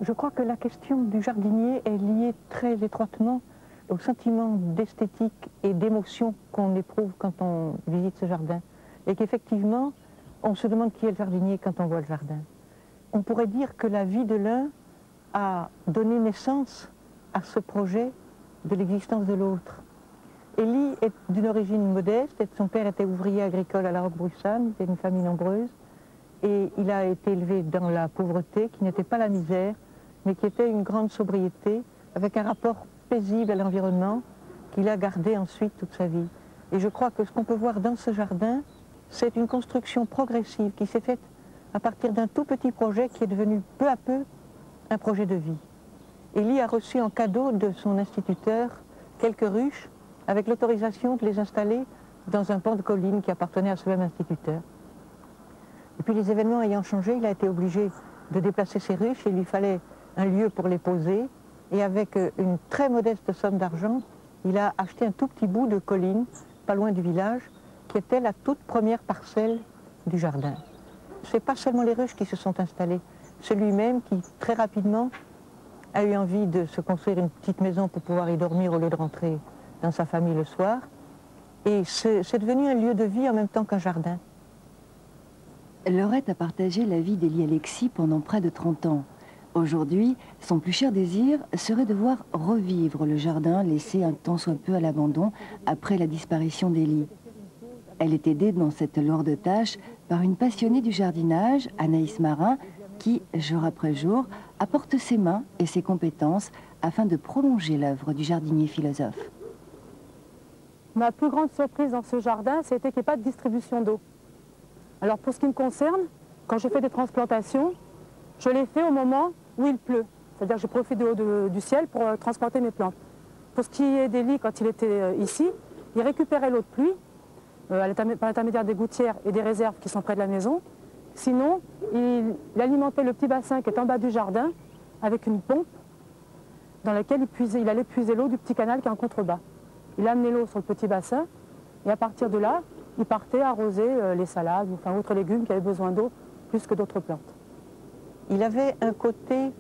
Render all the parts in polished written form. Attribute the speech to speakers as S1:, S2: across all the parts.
S1: Je crois que la question du jardinier est liée très étroitement au sentiment d'esthétique et d'émotion qu'on éprouve quand on visite ce jardin. Et qu'effectivement, on se demande qui est le jardinier quand on voit le jardin. On pourrait dire que la vie de l'un a donné naissance à ce projet de l'existence de l'autre. Élie est d'une origine modeste, son père était ouvrier agricole à la Roquebrune, c'était une famille nombreuse, et il a été élevé dans la pauvreté, qui n'était pas la misère, mais qui était une grande sobriété, avec un rapport paisible à l'environnement qu'il a gardé ensuite toute sa vie. Et je crois que ce qu'on peut voir dans ce jardin, c'est une construction progressive qui s'est faite à partir d'un tout petit projet qui est devenu peu à peu un projet de vie. Élie a reçu en cadeau de son instituteur quelques ruches avec l'autorisation de les installer dans un pan de colline qui appartenait à ce même instituteur. Et puis les événements ayant changé, il a été obligé de déplacer ses ruches et il lui fallait un lieu pour les poser. Et avec une très modeste somme d'argent, il a acheté un tout petit bout de colline, pas loin du village, qui était la toute première parcelle du jardin. Ce n'est pas seulement les ruches qui se sont installées, c'est lui-même qui, très rapidement, a eu envie de se construire une petite maison pour pouvoir y dormir au lieu de rentrer dans sa famille le soir. Et c'est devenu un lieu de vie en même temps qu'un jardin.
S2: Laurette a partagé la vie d'Élie Alexis pendant près de 30 ans. Aujourd'hui, son plus cher désir serait de voir revivre le jardin laissé un tant soit peu à l'abandon après la disparition d'Élie. Elle est aidée dans cette lourde tâche par une passionnée du jardinage, Anaïs Marin, qui, jour après jour, apporte ses mains et ses compétences afin de prolonger l'œuvre du jardinier philosophe.
S3: Ma plus grande surprise dans ce jardin, c'était qu'il n'y ait pas de distribution d'eau. Alors pour ce qui me concerne, quand je fais des transplantations, je les fais au moment où il pleut. C'est-à-dire que je profite de l'eau du ciel pour transplanter mes plantes. Pour ce qui est d'Élie, quand il était ici, il récupérait l'eau de pluie par l'intermédiaire des gouttières et des réserves qui sont près de la maison. Sinon, il alimentait le petit bassin qui est en bas du jardin avec une pompe dans laquelle il allait puiser l'eau du petit canal qui est en contrebas. Il amenait l'eau sur le petit bassin et à partir de là, il partait arroser les salades, enfin autres légumes qui avaient besoin d'eau plus que d'autres plantes.
S1: Il avait un côté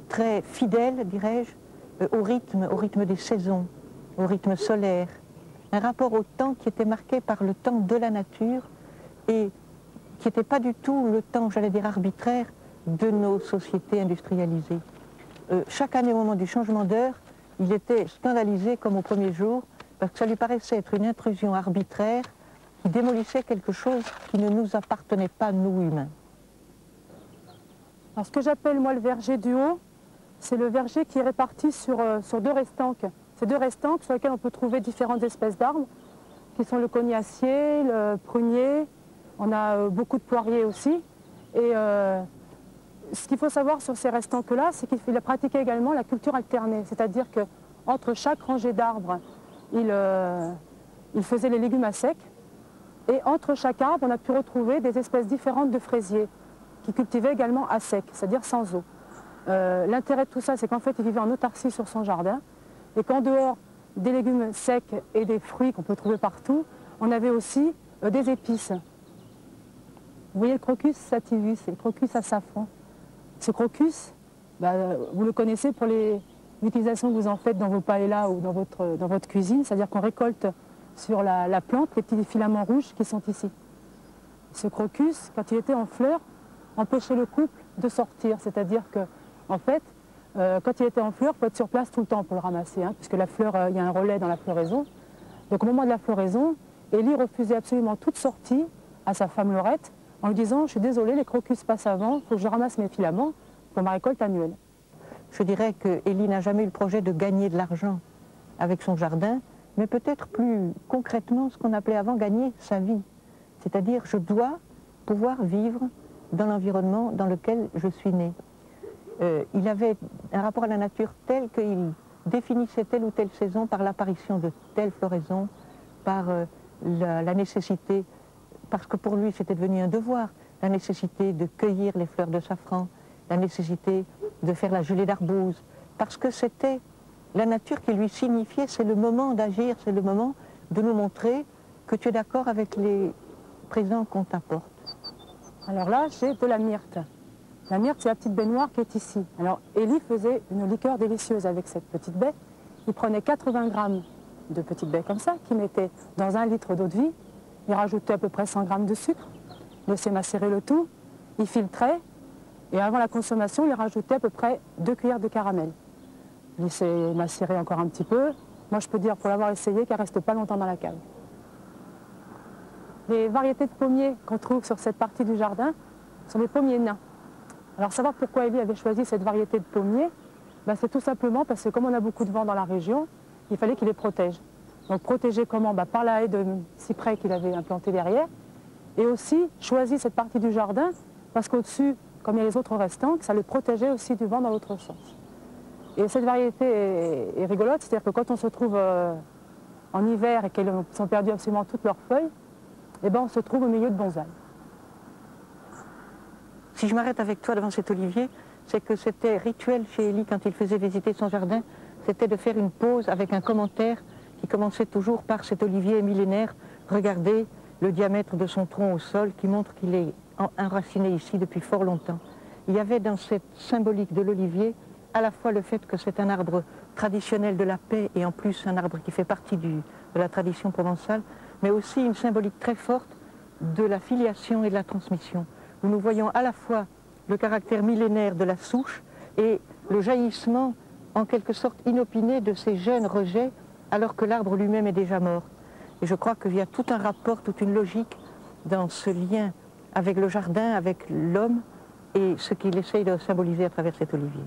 S1: très fidèle, dirais-je, au rythme des saisons, au rythme solaire. Un rapport au temps qui était marqué par le temps de la nature et qui n'était pas du tout le temps, j'allais dire, arbitraire de nos sociétés industrialisées. Chaque année, au moment du changement d'heure, il était scandalisé comme au premier jour, parce que ça lui paraissait être une intrusion arbitraire qui démolissait quelque chose qui ne nous appartenait pas, nous humains.
S3: Alors, ce que j'appelle, moi, le verger du haut, c'est le verger qui est réparti sur 2 restanques. Ces 2 restanques sur lesquelles on peut trouver différentes espèces d'arbres, qui sont le cognacier, le prunier, on a beaucoup de poiriers aussi. Et ce qu'il faut savoir sur ces restanques-là, c'est qu'il a pratiqué également la culture alternée, c'est-à-dire qu'entre chaque rangée d'arbres, il faisait les légumes à sec, et entre chaque arbre, on a pu retrouver des espèces différentes de fraisiers, qui cultivaient également à sec, c'est-à-dire sans eau. L'intérêt de tout ça, c'est qu'en fait, il vivait en autarcie sur son jardin, et qu'en dehors des légumes secs et des fruits qu'on peut trouver partout, on avait aussi des épices. Vous voyez le crocus sativus, c'est le crocus à safran. Ce crocus, vous le connaissez pour l'utilisation que vous en faites dans vos paellas ou dans votre cuisine, c'est-à-dire qu'on récolte sur la plante les petits filaments rouges qui sont ici. Ce crocus, quand il était en fleurs, empêchait le couple de sortir, c'est-à-dire que, en fait, quand il était en fleurs, il faut être sur place tout le temps pour le ramasser, puisque la fleur, il y a un relais dans la floraison. Donc au moment de la floraison, Élie refusait absolument toute sortie à sa femme Laurette, en lui disant « Je suis désolée, les crocus passent avant, il faut que je ramasse mes filaments pour ma récolte annuelle. »
S1: Je dirais que Élie n'a jamais eu le projet de gagner de l'argent avec son jardin, mais peut-être plus concrètement ce qu'on appelait avant gagner sa vie. C'est-à-dire, je dois pouvoir vivre dans l'environnement dans lequel je suis né. Il avait un rapport à la nature tel qu'il définissait telle ou telle saison par l'apparition de telle floraison, par la nécessité, parce que pour lui c'était devenu un devoir, la nécessité de cueillir les fleurs de safran, la nécessité de faire la gelée d'arbouze, parce que c'était la nature qui lui signifiait c'est le moment d'agir, c'est le moment de nous montrer que tu es d'accord avec les présents qu'on t'apporte.
S3: Alors là, j'ai de la myrte. La myrte, c'est la petite baie noire qui est ici. Alors, Élie faisait une liqueur délicieuse avec cette petite baie. Il prenait 80 grammes de petites baies comme ça, qu'il mettait dans 1 litre d'eau de vie. Il rajoutait à peu près 100 grammes de sucre, il laissait macérer le tout, il filtrait, et avant la consommation, il rajoutait à peu près 2 cuillères de caramel. Il laissait macérer encore un petit peu. Moi, je peux dire, pour l'avoir essayé, qu'elle ne reste pas longtemps dans la cave. Les variétés de pommiers qu'on trouve sur cette partie du jardin sont des pommiers nains. Alors, savoir pourquoi Élie avait choisi cette variété de pommiers, ben, c'est tout simplement parce que comme on a beaucoup de vent dans la région, il fallait qu'il les protège. Donc protéger comment? Ben, par la haie de cyprès qu'il avait implantée derrière, et aussi choisi cette partie du jardin parce qu'au-dessus, comme il y a les autres restants, ça les protégeait aussi du vent dans l'autre sens. Et cette variété est rigolote, c'est-à-dire que quand on se trouve en hiver et qu'elles ont perdu absolument toutes leurs feuilles, eh ben, on se trouve au milieu de bonsaï.
S1: Si je m'arrête avec toi devant cet olivier, c'est que c'était rituel chez Élie quand il faisait visiter son jardin, c'était de faire une pause avec un commentaire qui commençait toujours par cet olivier millénaire. Regardez le diamètre de son tronc au sol qui montre qu'il est enraciné ici depuis fort longtemps. Il y avait dans cette symbolique de l'olivier à la fois le fait que c'est un arbre traditionnel de la paix et en plus un arbre qui fait partie de la tradition provençale, mais aussi une symbolique très forte de la filiation et de la transmission, où nous voyons à la fois le caractère millénaire de la souche et le jaillissement en quelque sorte inopiné de ces jeunes rejets alors que l'arbre lui-même est déjà mort. Et je crois qu'il y a tout un rapport, toute une logique dans ce lien avec le jardin, avec l'homme et ce qu'il essaye de symboliser à travers cet olivier.